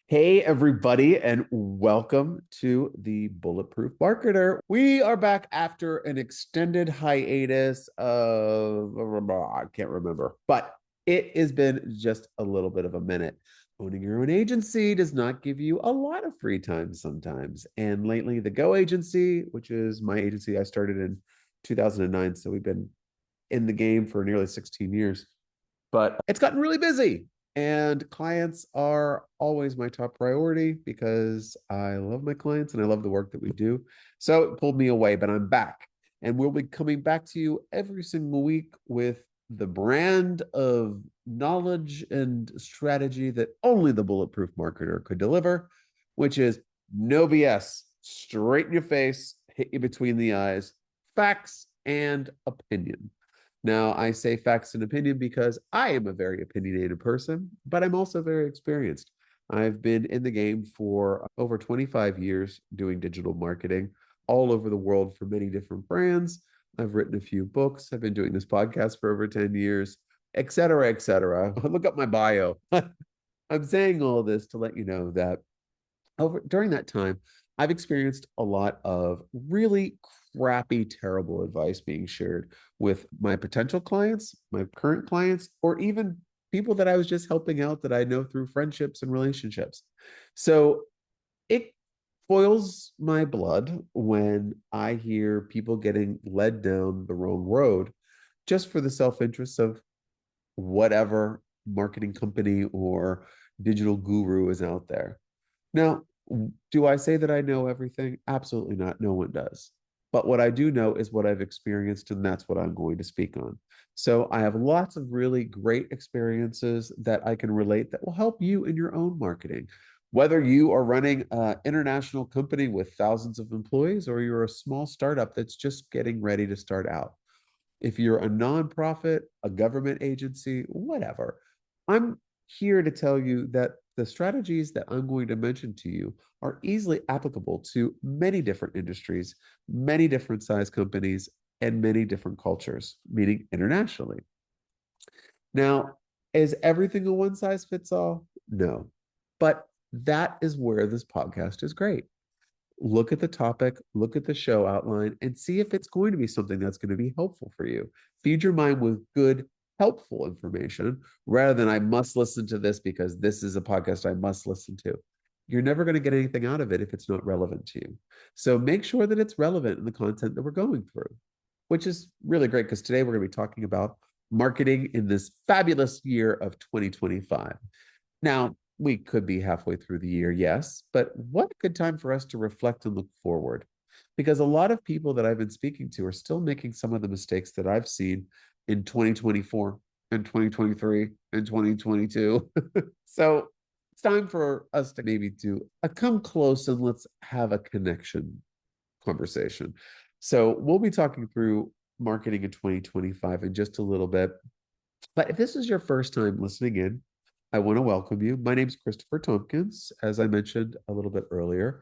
Hey, everybody, and welcome to the Bulletproof Marketer. We are back after an extended hiatus of, I can't remember, but it has been just a little bit of a minute. Owning your own agency does not give you a lot of free time sometimes. And lately, the Go Agency, which is my agency I started in 2009, so we've been in the game for nearly 16 years, but it's gotten really busy. And clients are always my top priority because I love my clients and I love the work that we do. So it pulled me away, but I'm back. And we'll be coming back to you every single week with the brand of knowledge and strategy that only the bulletproof marketer could deliver, which is no BS, straight in your face, hit you between the eyes, facts and opinion. Now, I say facts and opinion because I am a very opinionated person, but I'm also very experienced. I've been in the game for over 25 years doing digital marketing all over the world for many different brands. I've written a few books. I've been doing this podcast for over 10 years, et cetera, et cetera. Look up my bio. I'm saying all this to let you know that over during that time, I've experienced a lot of really crappy, terrible advice being shared with my potential clients, my current clients, or even people that I was just helping out that I know through friendships and relationships. So it boils my blood when I hear people getting led down the wrong road just for the self-interest of whatever marketing company or digital guru is out there. Now, do I say that I know everything? Absolutely not. No one does. But what I do know is what I've experienced, and that's what I'm going to speak on. So I have lots of really great experiences that I can relate that will help you in your own marketing. Whether you are running an international company with thousands of employees or you're a small startup that's just getting ready to start out. If you're a nonprofit, a government agency, whatever, I'm here to tell you that the strategies that I'm going to mention to you are easily applicable to many different industries, many different size companies, and many different cultures, meaning internationally. Now, is everything a one size fits all? No. But that is where this podcast is great. Look at the topic, look at the show outline, and see if it's going to be something that's going to be helpful for you. Feed your mind with good, helpful information rather than I must listen to this because this is a podcast I must listen to. You're never going to get anything out of it if it's not relevant to you. So make sure that it's relevant in the content that we're going through, which is really great because today we're going to be talking about marketing in this fabulous year of 2025. Now, we could be halfway through the year, yes, but what a good time for us to reflect and look forward. Because a lot of people that I've been speaking to are still making some of the mistakes that I've seen in 2024 and 2023 and 2022. So it's time for us to maybe do a come close and let's have a connection conversation. So we'll be talking through marketing in 2025 in just a little bit. But if this is your first time listening in, I want to welcome you. My name's Christopher Tompkins, as I mentioned a little bit earlier.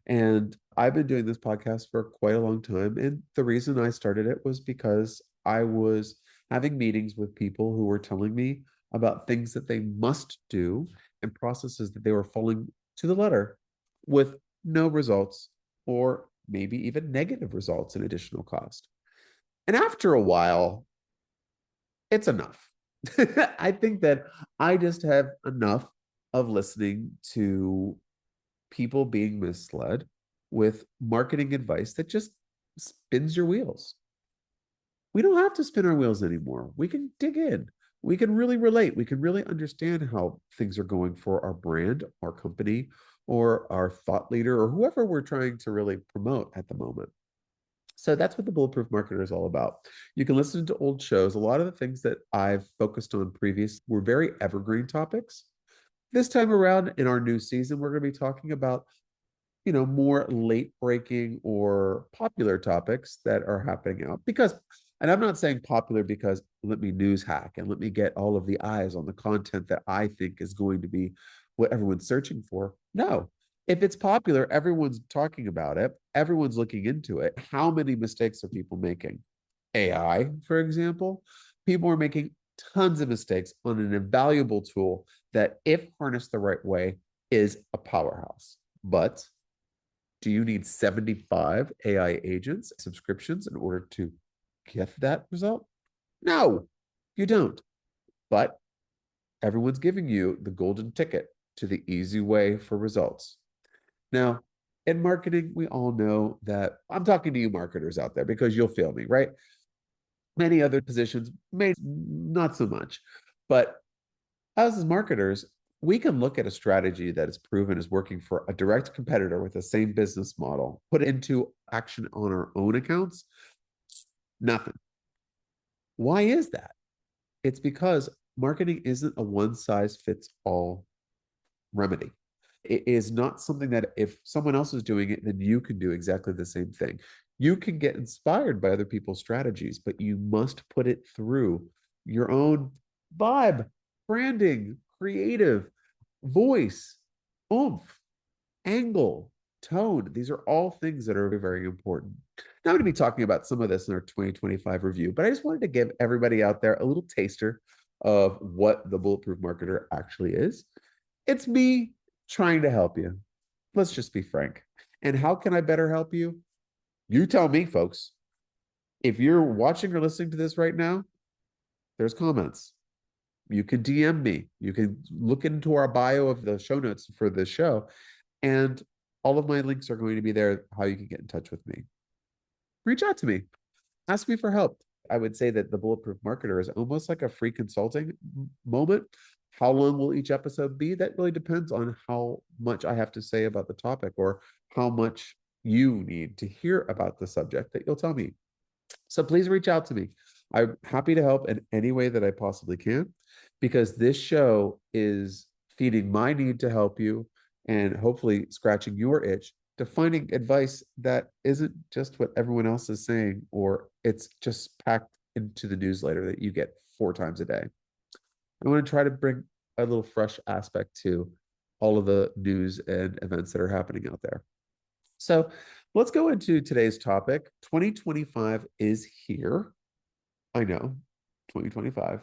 And I've been doing this podcast for quite a long time. And the reason I started it was because I was having meetings with people who were telling me about things that they must do and processes that they were following to the letter with no results or maybe even negative results and additional cost. And after a while, it's enough. I think that I just have enough of listening to people being misled with marketing advice that just spins your wheels. We don't have to spin our wheels anymore. We can dig in. We can really relate. We can really understand how things are going for our brand, our company, or our thought leader, or whoever we're trying to really promote at the moment. So that's what the Bulletproof Marketer is all about. You can listen to old shows. A lot of the things that I've focused on previous were very evergreen topics. This time around in our new season, we're going to be talking about, more late breaking or popular topics that are happening out because, and I'm not saying popular because let me news hack and let me get all of the eyes on the content that I think is going to be what everyone's searching for. No, if it's popular, everyone's talking about it, everyone's looking into it. How many mistakes are people making? AI, for example, people are making tons of mistakes on an invaluable tool that, if harnessed the right way, is a powerhouse. But do you need 75 AI agents, subscriptions in order to get that result? No, you don't. But everyone's giving you the golden ticket to the easy way for results. Now, in marketing, we all know that I'm talking to you marketers out there because you'll feel me, right? Many other positions may not so much. But us as marketers, we can look at a strategy that is proven is working for a direct competitor with the same business model, put it into action on our own accounts. Nothing. Why is that? It's because marketing isn't a one size fits all remedy. It is not something that if someone else is doing it, then you can do exactly the same thing. You can get inspired by other people's strategies, but you must put it through your own vibe, branding, creative, voice, oomph, angle, tone. These are all things that are very, very important. Now, I'm going to be talking about some of this in our 2025 review, but I just wanted to give everybody out there a little taster of what the Bulletproof Marketer actually is. It's me trying to help you. Let's just be frank. And how can I better help you? You tell me, folks. If you're watching or listening to this right now, there's comments. You can DM me. You can look into our bio of the show notes for this show. And all of my links are going to be there, how you can get in touch with me. Reach out to me. Ask me for help. I would say that the Bulletproof Marketer is almost like a free consulting moment. How long will each episode be? That really depends on how much I have to say about the topic or how much you need to hear about the subject that you'll tell me. So please reach out to me. I'm happy to help in any way that I possibly can because this show is feeding my need to help you and hopefully scratching your itch to finding advice that isn't just what everyone else is saying or it's just packed into the newsletter that you get 4 times a day. I want to try to bring a little fresh aspect to all of the news and events that are happening out there. So let's go into today's topic. 2025 is here. I know, 2025.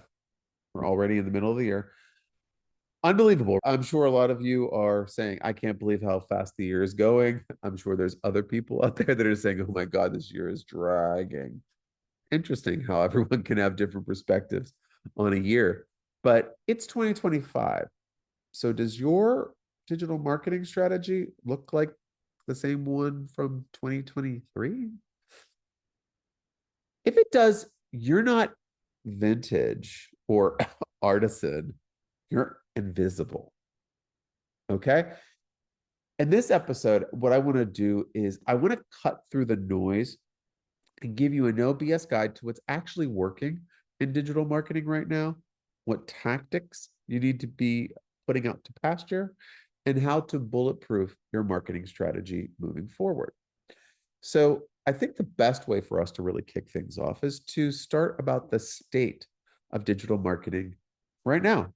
We're already in the middle of the year. Unbelievable. I'm sure a lot of you are saying, I can't believe how fast the year is going. I'm sure there's other people out there that are saying, oh my God, this year is dragging. Interesting how everyone can have different perspectives on a year, but it's 2025. So does your digital marketing strategy look like the same one from 2023? If it does, you're not vintage or artisan, you're invisible. Okay. In this episode, what I want to do is I want to cut through the noise and give you a no BS guide to what's actually working in digital marketing right now, what tactics you need to be putting out to pasture, and how to bulletproof your marketing strategy moving forward. So, I think the best way for us to really kick things off is to start about the state of digital marketing right now.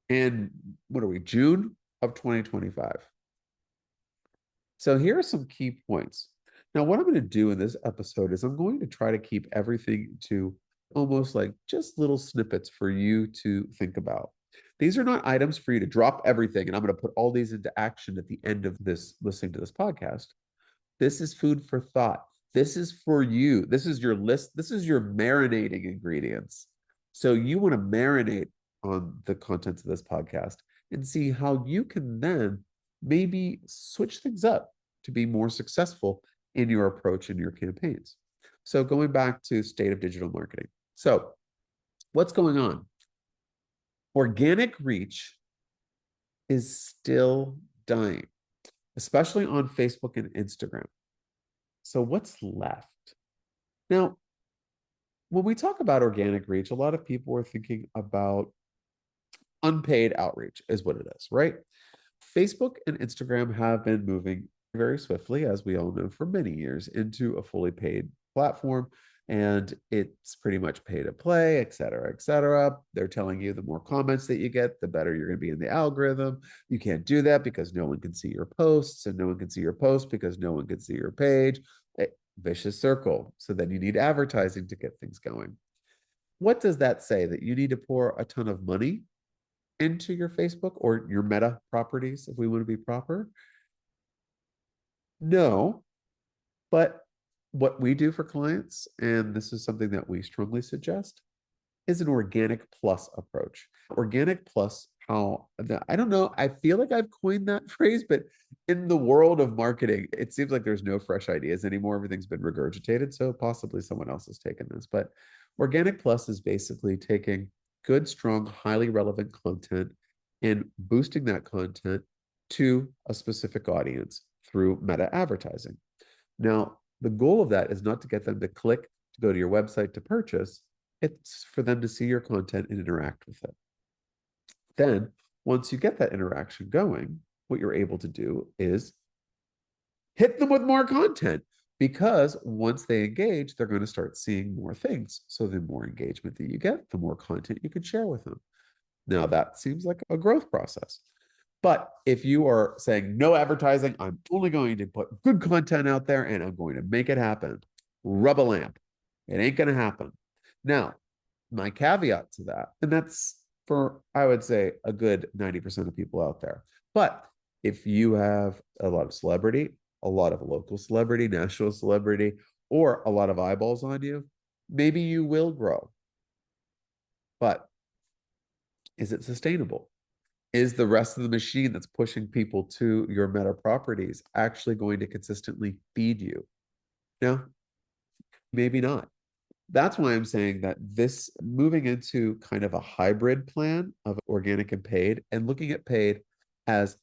And what are we, June of 2025? So, here are some key points. Now, what I'm going to do in this episode is I'm going to try to keep everything to almost like just little snippets for you to think about. These are not items for you to drop everything, and I'm going to put all these into action at the end of this listening to this podcast. This is food for thought. This is for you. This is your list. This is your marinating ingredients. So you want to marinate on the contents of this podcast and see how you can then maybe switch things up to be more successful in your approach in your campaigns. So going back to state of digital marketing. So what's going on? Organic reach is still dying, especially on Facebook and Instagram. So what's left? Now, when we talk about organic reach, a lot of people are thinking about unpaid outreach is what it is, right? Facebook and Instagram have been moving very swiftly, as we all know, for many years into a fully paid platform. And it's pretty much pay to play, et cetera, et cetera. They're telling you the more comments that you get, the better you're going to be in the algorithm. You can't do that because no one can see your posts, and no one can see your posts because no one can see your page. Vicious circle. So then you need advertising to get things going. What does that say? That you need to pour a ton of money into your Facebook or your Meta properties, if we want to be proper? No, but what we do for clients, and this is something that we strongly suggest, is an organic plus approach. Organic plus, how I don't know, I feel like I've coined that phrase, but in the world of marketing, it seems like there's no fresh ideas anymore. Everything's been regurgitated. So possibly someone else has taken this. But organic plus is basically taking good, strong, highly relevant content and boosting that content to a specific audience through meta advertising. Now, the goal of that is not to get them to click to go to your website to purchase. It's for them to see your content and interact with it. Then, once you get that interaction going, what you're able to do is hit them with more content because once they engage, they're going to start seeing more things. So, the more engagement that you get, the more content you can share with them. Now, that seems like a growth process. But if you are saying no advertising, I'm only going to put good content out there and I'm going to make it happen, rub a lamp. It ain't going to happen. Now, my caveat to that, and that's for, I would say, a good 90% of people out there. But if you have a lot of celebrity, a lot of local celebrity, national celebrity, or a lot of eyeballs on you, maybe you will grow. But is it sustainable? Is the rest of the machine that's pushing people to your meta properties actually going to consistently feed you? No, maybe not. That's why I'm saying that this moving into kind of a hybrid plan of organic and paid, and looking at paid as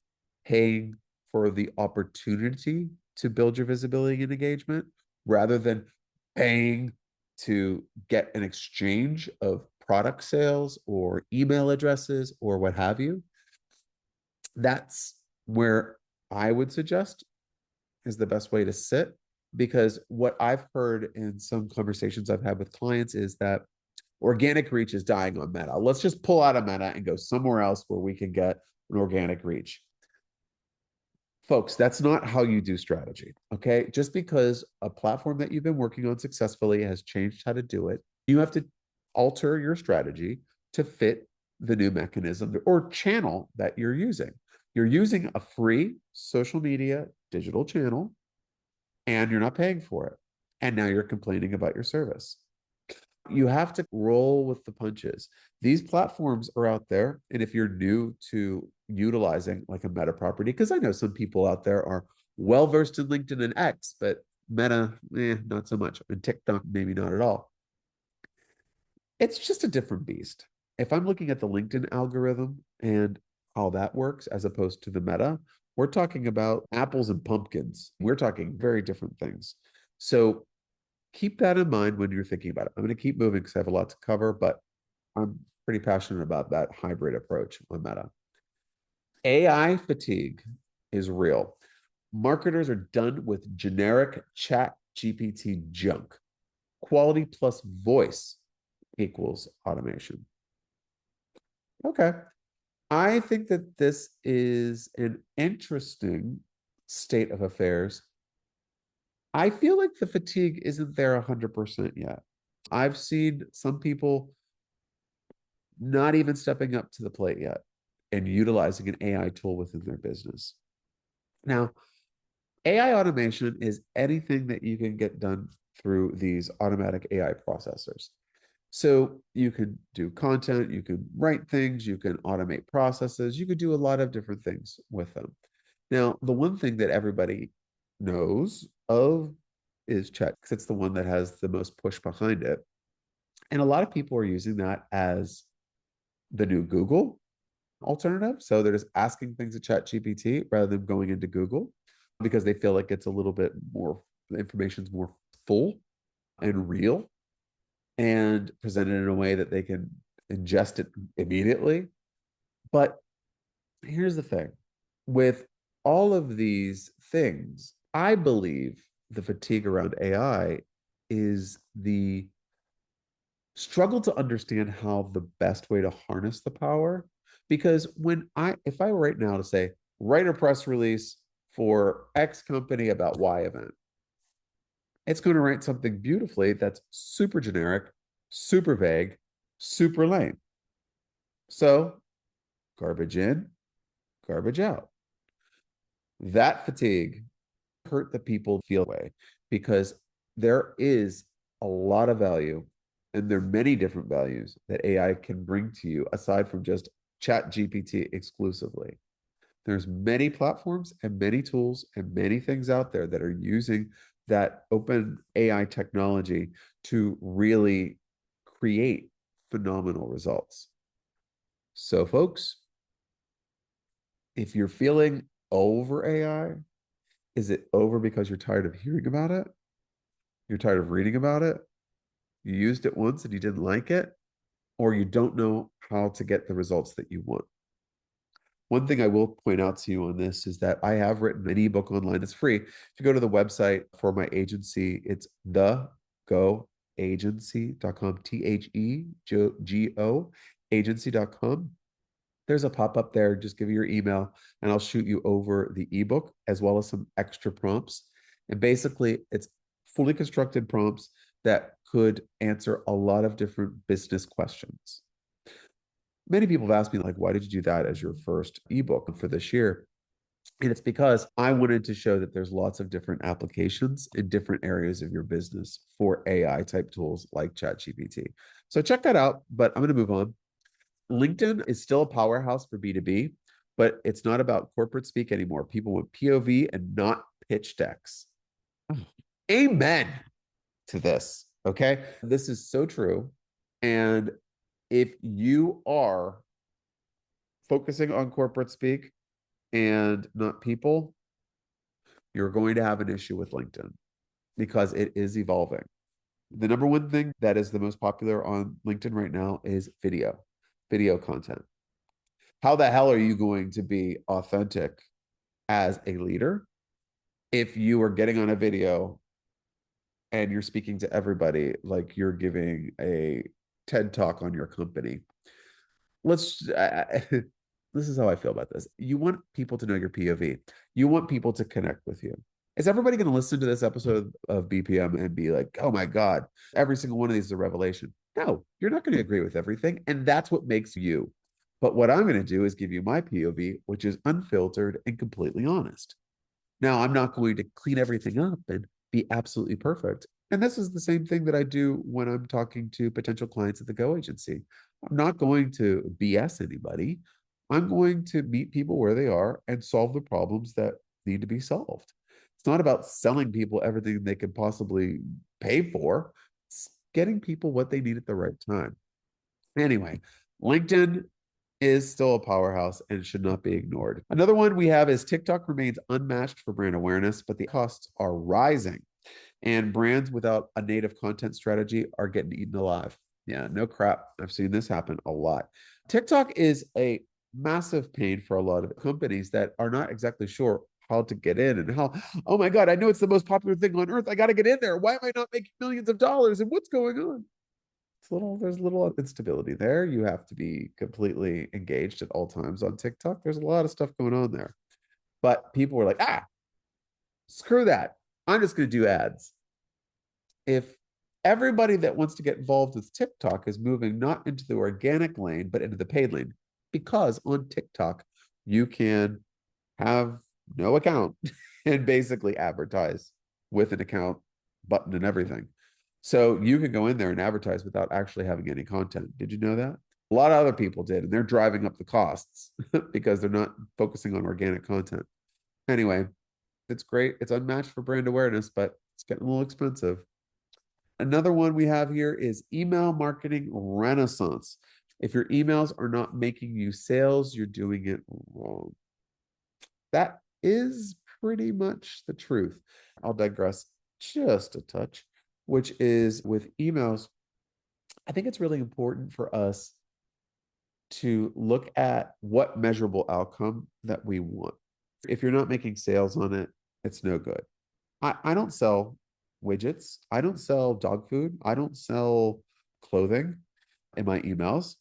paying for the opportunity to build your visibility and engagement rather than paying to get an exchange of product sales or email addresses or what have you. That's where I would suggest is the best way to sit, because what I've heard in some conversations I've had with clients is that organic reach is dying on Meta. Let's just pull out of Meta and go somewhere else where we can get an organic reach. Folks, that's not how you do strategy. Okay. Just because a platform that you've been working on successfully has changed how to do it, you have to alter your strategy to fit the new mechanism or channel that you're using. You're using a free social media digital channel and you're not paying for it. And now you're complaining about your service. You have to roll with the punches. These platforms are out there. And if you're new to utilizing like a meta property, because I know some people out there are well versed in LinkedIn and X, but meta, not so much. And TikTok, maybe not at all. It's just a different beast. If I'm looking at the LinkedIn algorithm and how that works as opposed to the meta, we're talking about apples and pumpkins. We're talking very different things. So keep that in mind when you're thinking about it. I'm going to keep moving because I have a lot to cover, but I'm pretty passionate about that hybrid approach on Meta. AI fatigue is real. Marketers are done with generic chat GPT junk. Quality plus voice equals automation. Okay. I think that this is an interesting state of affairs. I feel like the fatigue isn't there 100% yet. I've seen some people not even stepping up to the plate yet and utilizing an AI tool within their business. Now, AI automation is anything that you can get done through these automatic AI processors. So you can do content, you can write things, you can automate processes, you could do a lot of different things with them. Now, the one thing that everybody knows of is Chat, because it's the one that has the most push behind it. And a lot of people are using that as the new Google alternative. So they're just asking things to Chat GPT rather than going into Google because they feel like it's a little bit more, the information's more full and real and presented in a way that they can ingest it immediately. But here's the thing with all of these things, I believe the fatigue around AI is the struggle to understand how the best way to harness the power. Because if I were right now to say, write a press release for X company about Y event, it's going to write something beautifully that's super generic, super vague, super lame. So garbage in, garbage out. That fatigue hurt the people feel way because there is a lot of value and there are many different values that AI can bring to you aside from just chat GPT exclusively. There's many platforms and many tools and many things out there that are using that open AI technology to really create phenomenal results. So, folks, if you're feeling over AI, is it over because you're tired of hearing about it? You're tired of reading about it? You used it once and you didn't like it? Or you don't know how to get the results that you want? One thing I will point out to you on this is that I have written an ebook online. It's free. If you go to the website for my agency, it's thegoagency.com, THEGO agency.com. There's a pop-up there. Just give me your email and I'll shoot you over the ebook as well as some extra prompts. And basically, it's fully constructed prompts that could answer a lot of different business questions. Many people have asked me, like, why did you do that as your first ebook for this year? And it's because I wanted to show that there's lots of different applications in different areas of your business for AI type tools like ChatGPT. So check that out, but I'm going to move on. LinkedIn is still a powerhouse for B2B, but it's not about corporate speak anymore. People want POV and not pitch decks. Amen to this. Okay. This is so true. And if you are focusing on corporate speak and not people, you're going to have an issue with LinkedIn because it is evolving. The number one thing that is the most popular on LinkedIn right now is video content. How the hell are you going to be authentic as a leader if you are getting on a video and you're speaking to everybody like you're giving a TED talk on your company? Let's this is how I feel about this. You want people to know your POV. You want people to connect with you. Is everybody going to listen to this episode of BPM and be like, oh my God, every single one of these is a revelation? No, you're not going to agree with everything. And that's what makes you. But what I'm going to do is give you my POV, which is unfiltered and completely honest. Now, I'm not going to clean everything up and be absolutely perfect. And this is the same thing that I do when I'm talking to potential clients at the Go Agency. I'm not going to BS anybody. I'm going to meet people where they are and solve the problems that need to be solved. It's not about selling people everything they can possibly pay for. It's getting people what they need at the right time. Anyway, LinkedIn is still a powerhouse and should not be ignored. Another one we have is TikTok remains unmatched for brand awareness, but the costs are rising. And brands without a native content strategy are getting eaten alive. Yeah, no crap. I've seen this happen a lot. TikTok is a massive pain for a lot of companies that are not exactly sure how to get in and how, oh my God, I know it's the most popular thing on earth. I got to get in there. Why am I not making millions of dollars? And what's going on? There's a little instability there. You have to be completely engaged at all times on TikTok. There's a lot of stuff going on there. But people were like, screw that. I'm just going to do ads. If everybody that wants to get involved with TikTok is moving not into the organic lane, but into the paid lane, because on TikTok, you can have no account and basically advertise with an account button and everything. So you can go in there and advertise without actually having any content. Did you know that? A lot of other people did, and they're driving up the costs because they're not focusing on organic content. Anyway, it's great. It's unmatched for brand awareness, but it's getting a little expensive. Another one we have here is email marketing renaissance. If your emails are not making you sales, you're doing it wrong. That is pretty much the truth. I'll digress just a touch, which is with emails. I think it's really important for us to look at what measurable outcome that we want. If you're not making sales on it, it's no good. I don't sell widgets. I don't sell dog food. I don't sell clothing in my emails.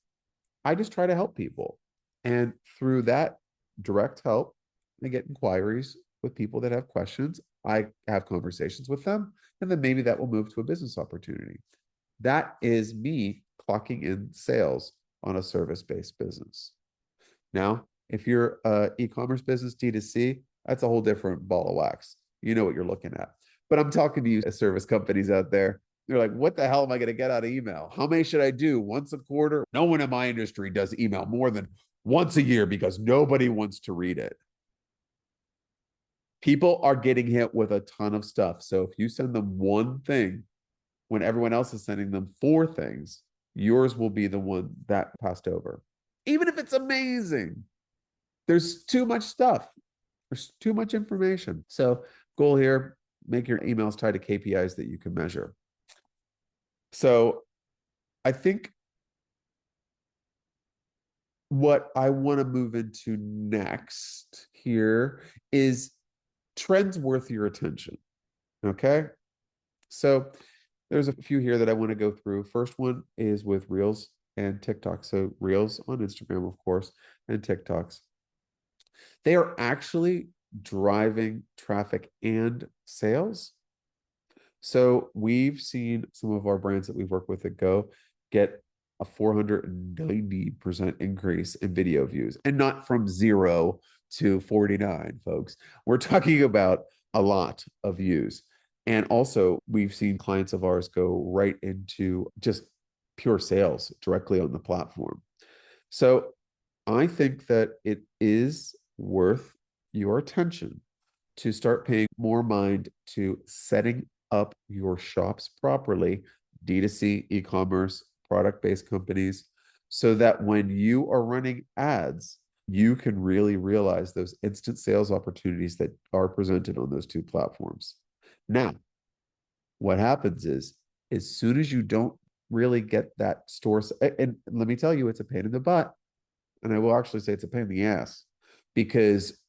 I just try to help people. And through that direct help, I get inquiries with people that have questions. I have conversations with them, and then maybe that will move to a business opportunity. That is me clocking in sales on a service-based business. Now, if you're a e-commerce business D2C, that's a whole different ball of wax. You know what you're looking at. But I'm talking to you as service companies out there. They're like, what the hell am I going to get out of email? How many should I do? Once a quarter? No one in my industry does email more than once a year because nobody wants to read it. People are getting hit with a ton of stuff. So if you send them one thing when everyone else is sending them four things, yours will be the one that passed over. Even if it's amazing, there's too much stuff. There's too much information. So, goal here, make your emails tied to KPIs that you can measure. So, I think what I want to move into next here is trends worth your attention. Okay. So, there's a few here that I want to go through. First one is with Reels and TikTok. So, Reels on Instagram, of course, and TikToks. They are actually driving traffic and sales. So we've seen some of our brands that we've worked with at Go get a 490% increase in video views, and not from 0 to 49, folks. We're talking about a lot of views. And also, we've seen clients of ours go right into just pure sales directly on the platform. So I think that it is worth your attention to start paying more mind to setting up your shops properly, D2C, e-commerce, product-based companies, so that when you are running ads, you can really realize those instant sales opportunities that are presented on those two platforms. Now, what happens is, as soon as you don't really get that store, and let me tell you, it's a pain in the butt. And I will actually say it's a pain in the ass because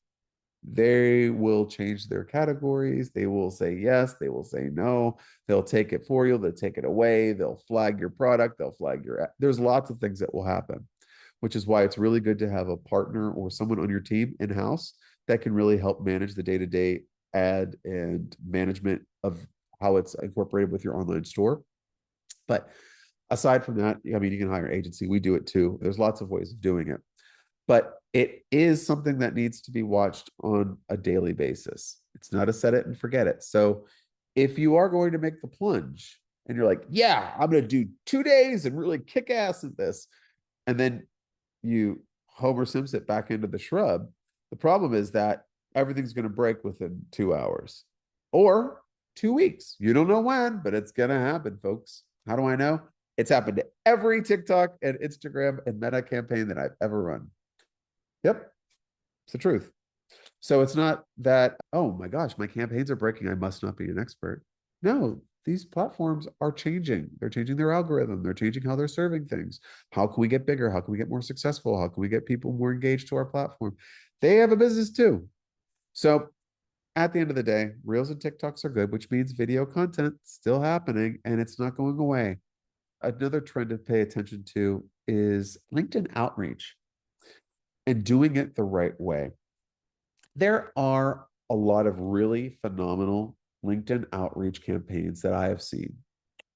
they will change their categories. They will say yes, they will say no. They'll take it for you, they'll take it away, they'll flag your product, they'll flag your. There's lots of things that will happen, which is why it's really good to have a partner or someone on your team in house that can really help manage the day to day ad and management of how it's incorporated with your online store. But aside from that, I mean, you can hire an agency. We do it too. There's lots of ways of doing it, but it is something that needs to be watched on a daily basis. It's not a set it and forget it. So if you are going to make the plunge and you're like, yeah, I'm going to do 2 days and really kick ass at this, and then you Homer Simpson it back into the shrub, the problem is that everything's going to break within 2 hours or 2 weeks. You don't know when, but it's going to happen, folks. How do I know? It's happened to every TikTok and Instagram and Meta campaign that I've ever run. Yep, it's the truth. So it's not that, oh my gosh, my campaigns are breaking. I must not be an expert. No, these platforms are changing. They're changing their algorithm. They're changing how they're serving things. How can we get bigger? How can we get more successful? How can we get people more engaged to our platform? They have a business too. So at the end of the day, Reels and TikToks are good, which means video content still happening and it's not going away. Another trend to pay attention to is LinkedIn outreach and doing it the right way. There are a lot of really phenomenal LinkedIn outreach campaigns that I have seen.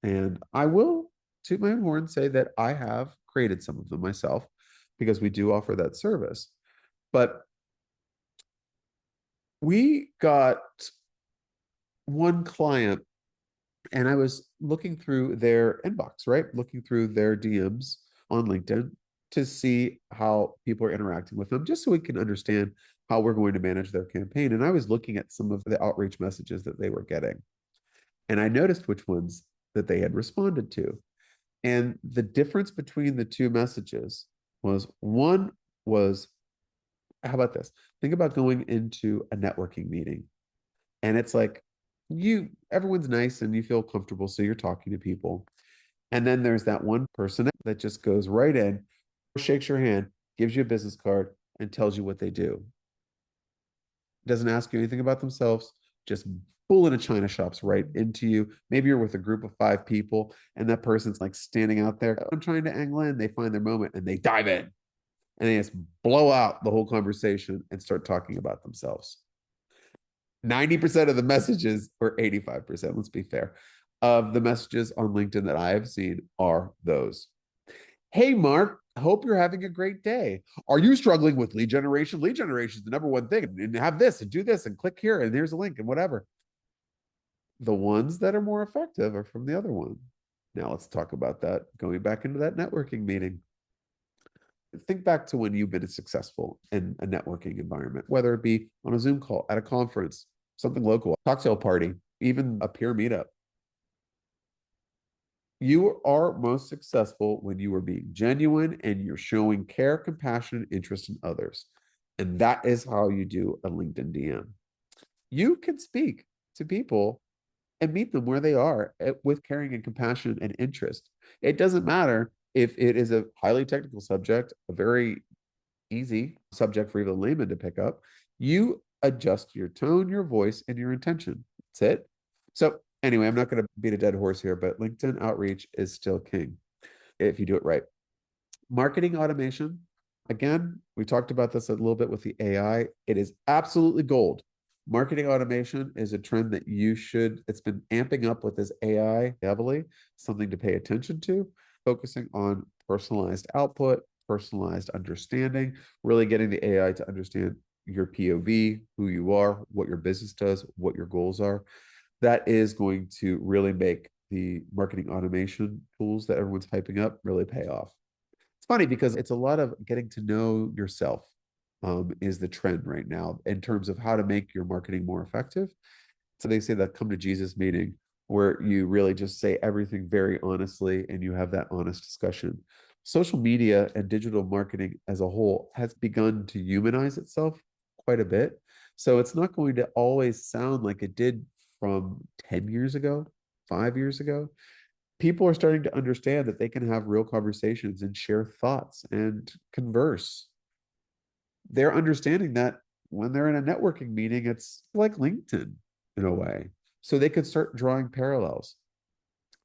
And I will toot my own horn and say that I have created some of them myself because we do offer that service. But we got one client and I was looking through their inbox, right? Looking through their DMs on LinkedIn to see how people are interacting with them, just so we can understand how we're going to manage their campaign. And I was looking at some of the outreach messages that they were getting, and I noticed which ones that they had responded to. And the difference between the two messages was one was, how about this? Think about going into a networking meeting, and it's like, everyone's nice and you feel comfortable, so you're talking to people. And then there's that one person that just goes right in, shakes your hand, gives you a business card, and tells you what they do. Doesn't ask you anything about themselves, just bull in a china shops right into you. Maybe you're with a group of 5 people, and that person's like standing out there. I'm trying to angle in. They find their moment and they dive in, and they just blow out the whole conversation and start talking about themselves. 90% of the messages, or 85%, let's be fair, of the messages on LinkedIn that I have seen are those. Hey, Mark, hope you're having a great day. Are you struggling with lead generation? Lead generation is the number one thing. And have this and do this and click here and here's a link and whatever. The ones that are more effective are from the other one. Now let's talk about that. Going back into that networking meeting. Think back to when you've been successful in a networking environment, whether it be on a Zoom call, at a conference, something local, a cocktail party, even a peer meetup. You are most successful when you are being genuine and you're showing care, compassion, and interest in others. And that is how you do a LinkedIn DM. You can speak to people and meet them where they are with caring and compassion and interest. It doesn't matter if it is a highly technical subject, a very easy subject for even a layman to pick up. You adjust your tone, your voice, and your intention. That's it. So, anyway, I'm not going to beat a dead horse here, but LinkedIn outreach is still king if you do it right. Marketing automation, again, we talked about this a little bit with the AI. It is absolutely gold. Marketing automation is a trend that it's been amping up with this AI heavily, something to pay attention to, focusing on personalized output, personalized understanding, really getting the AI to understand your POV, who you are, what your business does, what your goals are. That is going to really make the marketing automation tools that everyone's hyping up really pay off. It's funny because it's a lot of getting to know yourself, is the trend right now in terms of how to make your marketing more effective. So they say that come to Jesus meeting where you really just say everything very honestly and you have that honest discussion. Social media and digital marketing as a whole has begun to humanize itself quite a bit. So it's not going to always sound like it did from 10 years ago, 5 years ago. People are starting to understand that they can have real conversations and share thoughts and converse. They're understanding that when they're in a networking meeting, it's like LinkedIn in a way. So they could start drawing parallels.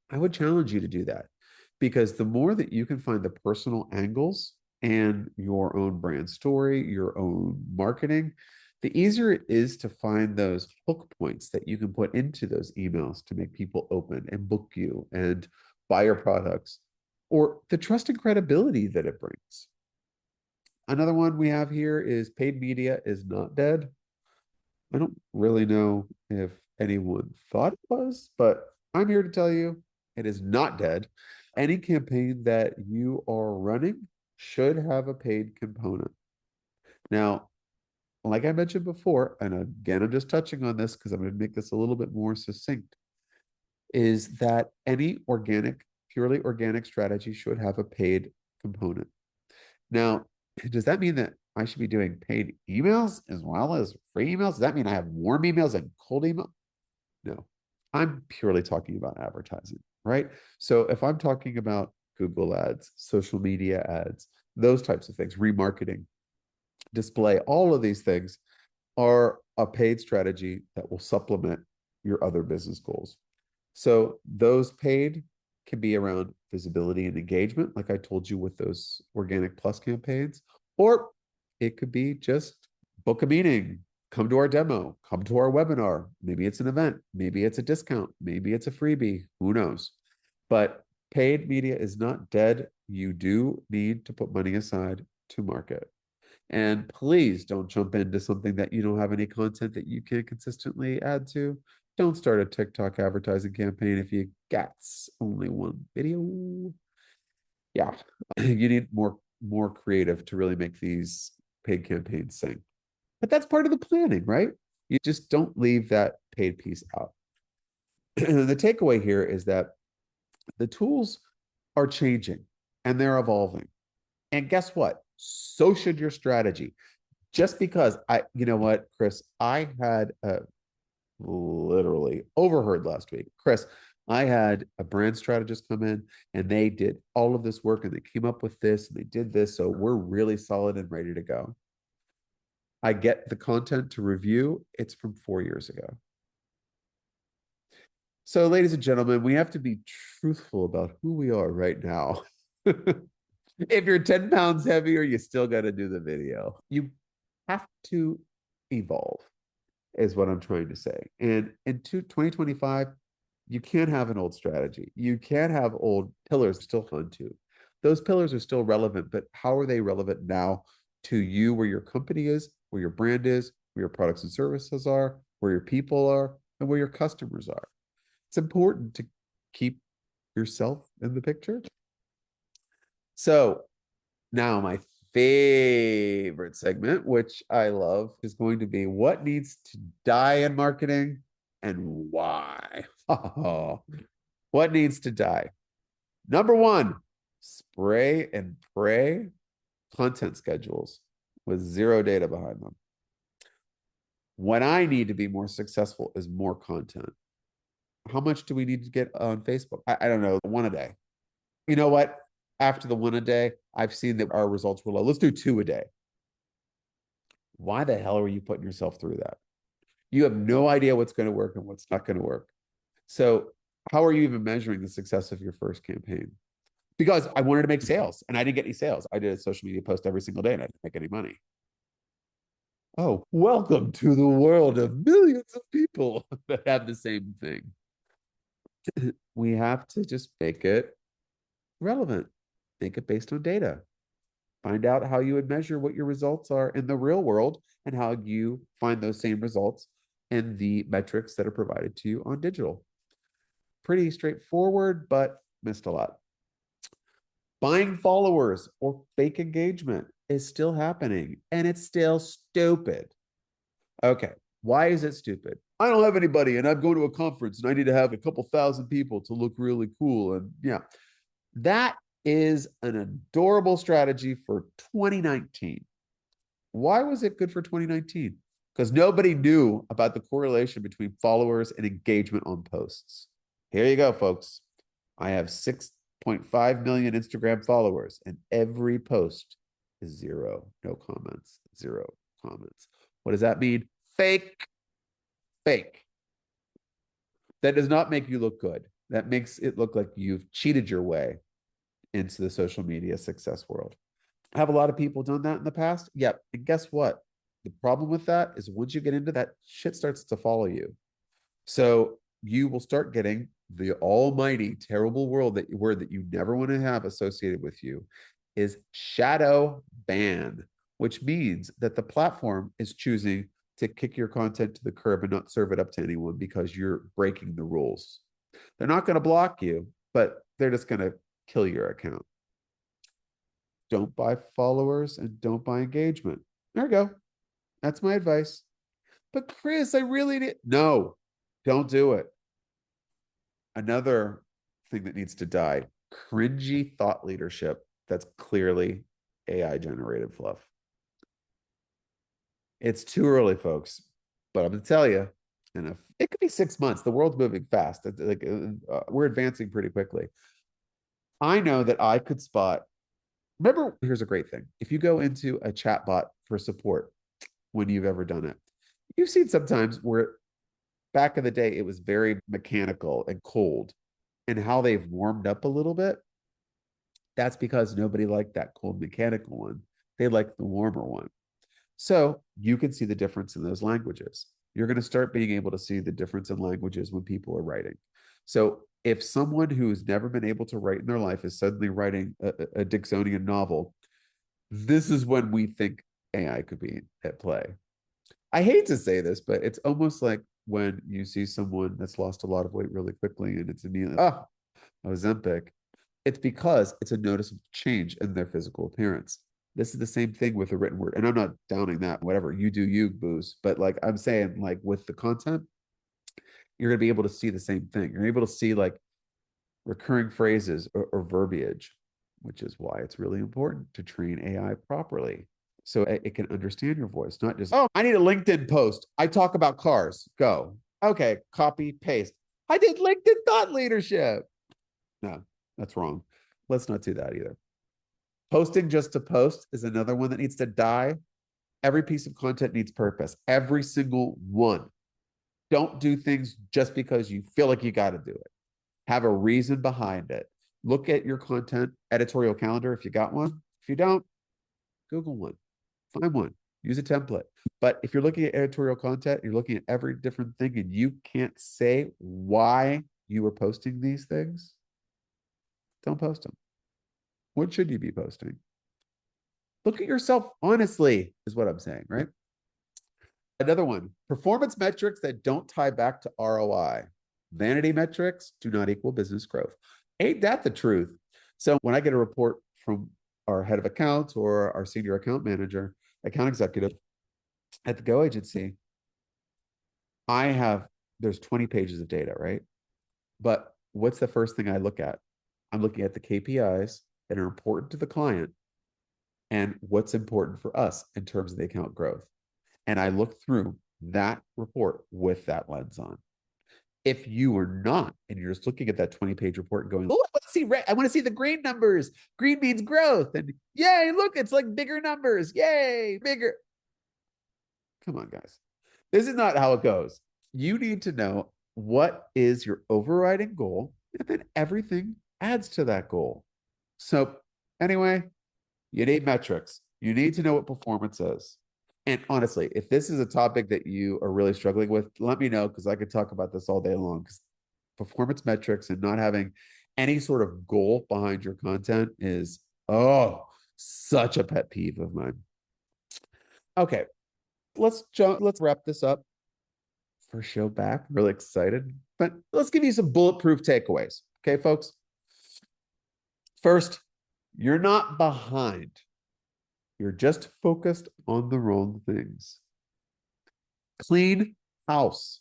I would challenge you to do that because the more that you can find the personal angles and your own brand story, your own marketing, the easier it is to find those hook points that you can put into those emails to make people open and book you and buy your products, or the trust and credibility that it brings. Another one we have here is paid media is not dead. I don't really know if anyone thought it was, but I'm here to tell you it is not dead. Any campaign that you are running should have a paid component. Now, like I mentioned before, and again, I'm just touching on this because I'm going to make this a little bit more succinct, is that any purely organic strategy should have a paid component. Now, does that mean that I should be doing paid emails as well as free emails? Does that mean I have warm emails and cold email? No, I'm purely talking about advertising, right? So if I'm talking about Google ads, social media ads, those types of things, remarketing, display, all of these things are a paid strategy that will supplement your other business goals. So those paid can be around visibility and engagement, like I told you with those organic plus campaigns, or it could be just book a meeting, come to our demo, come to our webinar. Maybe it's an event, maybe it's a discount, maybe it's a freebie, who knows? But paid media is not dead. You do need to put money aside to market. And please don't jump into something that you don't have any content that you can consistently add to. Don't start a TikTok advertising campaign if you got only one video. Yeah, you need more creative to really make these paid campaigns sing. But that's part of the planning, right? You just don't leave that paid piece out. The takeaway here is that the tools are changing and they're evolving. And guess what? So should your strategy. Just because you know what, Chris, I had literally overheard last week. Chris, I had a brand strategist come in and they did all of this work and they came up with this and they did this. So we're really solid and ready to go. I get the content to review. It's from 4 years ago. So, ladies and gentlemen, we have to be truthful about who we are right now. If you're 10 pounds heavier, you still got to do the video. You have to evolve, is what I'm trying to say. And in 2025, you can't have an old strategy. You can't have old pillars still on to. Those pillars are still relevant, but how are they relevant now to you, where your company is, where your brand is, where your products and services are, where your people are, and where your customers are? It's important to keep yourself in the picture. So now my favorite segment, which I love, is going to be what needs to die in marketing and why. What needs to die? Number one, spray and pray content schedules with zero data behind them. What I need to be more successful is more content. How much do we need to get on Facebook? I don't know, one a day. You know what? After the one a day, I've seen that our results were low. Let's do two a day. Why the hell are you putting yourself through that? You have no idea what's going to work and what's not going to work. So, how are you even measuring the success of your first campaign? Because I wanted to make sales and I didn't get any sales. I did a social media post every single day and I didn't make any money. Oh, welcome to the world of millions of people that have the same thing. We have to just make it relevant, make it based on data. Find out how you would measure what your results are in the real world and how you find those same results in the metrics that are provided to you on digital. Pretty straightforward, but missed a lot. Buying followers or fake engagement is still happening and it's still stupid. Okay, why is it stupid? I don't have anybody and I'm going to a conference and I need to have a couple thousand people to look really cool. And yeah, that is an adorable strategy for 2019. Why was it good for 2019? Because nobody knew about the correlation between followers and engagement on posts. Here you go, folks. I have 6.5 million Instagram followers, and every post is zero, no comments, zero comments. What does that mean? Fake, fake. That does not make you look good. That makes it look like you've cheated your way into the social media success world. Have a lot of people done that in the past? Yep. And guess what? The problem with that is once you get into that, shit starts to follow you. So you will start getting the almighty terrible word that you never want to have associated with you is shadow ban, which means that the platform is choosing to kick your content to the curb and not serve it up to anyone because you're breaking the rules. They're not going to block you, but they're just going to kill your account. Don't buy followers and don't buy engagement. There we go. That's my advice. But Chris, I really need. No, don't do it. Another thing that needs to die, cringy thought leadership that's clearly AI generated fluff. It's too early, folks, but I'm going to tell you, and if it could be 6 months, the world's moving fast. We're advancing pretty quickly. I know that I could spot. Remember, here's a great thing. If you go into a chat bot for support, when you've ever done it, you've seen sometimes where back in the day, it was very mechanical and cold, and how they've warmed up a little bit. That's because nobody liked that cold mechanical one. They liked the warmer one. So you can see the difference in those languages. You're going to start being able to see the difference in languages when people are writing. So if someone who's never been able to write in their life is suddenly writing a Dixonian novel, this is when we think AI could be at play. I hate to say this, but it's almost like when you see someone that's lost a lot of weight really quickly and it's immediately, oh, Ozempic. It's because it's a noticeable change in their physical appearance. This is the same thing with a written word. And I'm not downing that, whatever. You do you, booze. But like I'm saying, like with the content, you're going to be able to see the same thing. You're able to see like recurring phrases or verbiage, which is why it's really important to train AI properly. So it can understand your voice, not just, oh, I need a LinkedIn post. I talk about cars. Go. Okay, copy, paste. I did LinkedIn thought leadership. No, that's wrong. Let's not do that either. Posting just to post is another one that needs to die. Every piece of content needs purpose, every single one. Don't do things just because you feel like you got to do it. Have a reason behind it. Look at your content editorial calendar if you got one. If you don't, Google one, find one, use a template. But if you're looking at editorial content, you're looking at every different thing and you can't say why you were posting these things, don't post them. What should you be posting? Look at yourself honestly, is what I'm saying, right? Another one, performance metrics that don't tie back to ROI. Vanity metrics do not equal business growth. Ain't that the truth? So when I get a report from our head of accounts or our senior account manager, account executive at the Go agency, I have, there's 20 pages of data, right? But what's the first thing I look at? I'm looking at the KPIs that are important to the client and what's important for us in terms of the account growth. And I look through that report with that lens on. If you are not, and you're just looking at that 20-page report and going, oh, I want to see red, I want to see the green numbers. Green means growth. And yay, look, it's like bigger numbers. Yay, bigger. Come on, guys. This is not how it goes. You need to know what is your overriding goal, and then everything adds to that goal. So, anyway, you need metrics. You need to know what performance is. And honestly, if this is a topic that you are really struggling with, let me know because I could talk about this all day long. Because performance metrics and not having any sort of goal behind your content is, oh, such a pet peeve of mine. Okay, let's wrap this up. First show back, really excited. But let's give you some bulletproof takeaways. Okay, folks. First, you're not behind. You're just focused on the wrong things. Clean house.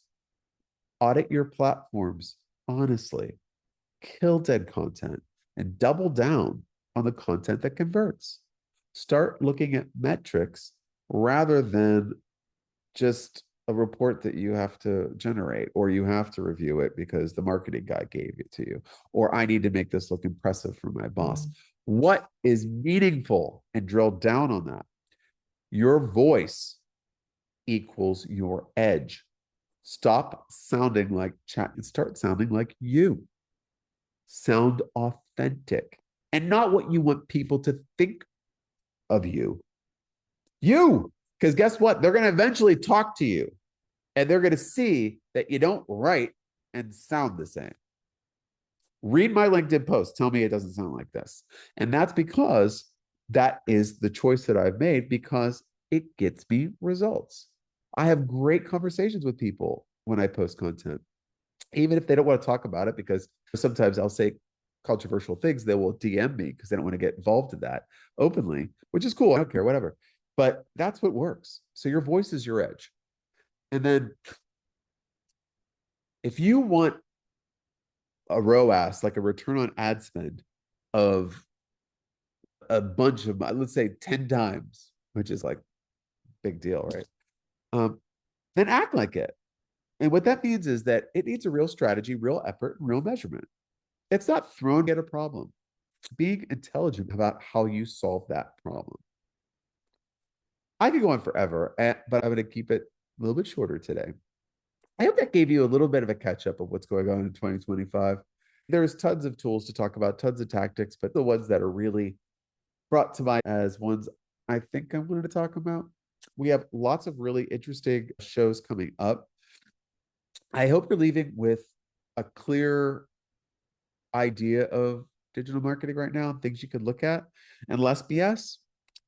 Audit your platforms honestly. Kill dead content and double down on the content that converts. Start looking at metrics rather than just a report that you have to generate or you have to review it because the marketing guy gave it to you, or I need to make this look impressive for my boss. What is meaningful and drill down on that? Your voice equals your edge. Stop sounding like chat and start sounding like you. Sound authentic and not what you want people to think of you. You, because guess what? They're going to eventually talk to you and they're going to see that you don't write and sound the same. Read my LinkedIn post. Tell me it doesn't sound like this. And that's because that is the choice that I've made because it gets me results. I have great conversations with people when I post content, even if they don't want to talk about it, because sometimes I'll say controversial things. They will DM me because they don't want to get involved in that openly, which is cool. I don't care, whatever. But that's what works. So your voice is your edge. And then if you want a ROAS, like a return on ad spend of a bunch of, let's say 10 times, which is like big deal, right? Then act like it. And what that means is that it needs a real strategy, real effort, and real measurement. It's not throwing at a problem. It's being intelligent about how you solve that problem. I could go on forever, but I'm going to keep it a little bit shorter today. I hope that gave you a little bit of a catch up of what's going on in 2025. There's tons of tools to talk about, tons of tactics, but the ones that are really brought to mind as ones I think I wanted to talk about. We have lots of really interesting shows coming up. I hope you're leaving with a clear idea of digital marketing right now, things you could look at, and less BS.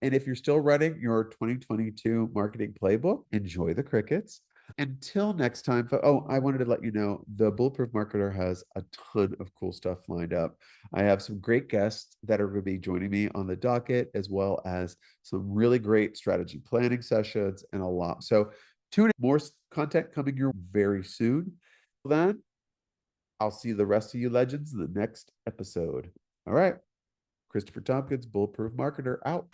And if you're still running your 2022 marketing playbook, enjoy the crickets. Until next time, oh, I wanted to let you know the Bulletproof Marketer has a ton of cool stuff lined up. I have some great guests that are going to be joining me on the docket, as well as some really great strategy planning sessions and a lot. So tune in, more content coming your very soon. Then I'll see the rest of you legends in the next episode. All right. Christopher Tompkins, Bulletproof Marketer, out.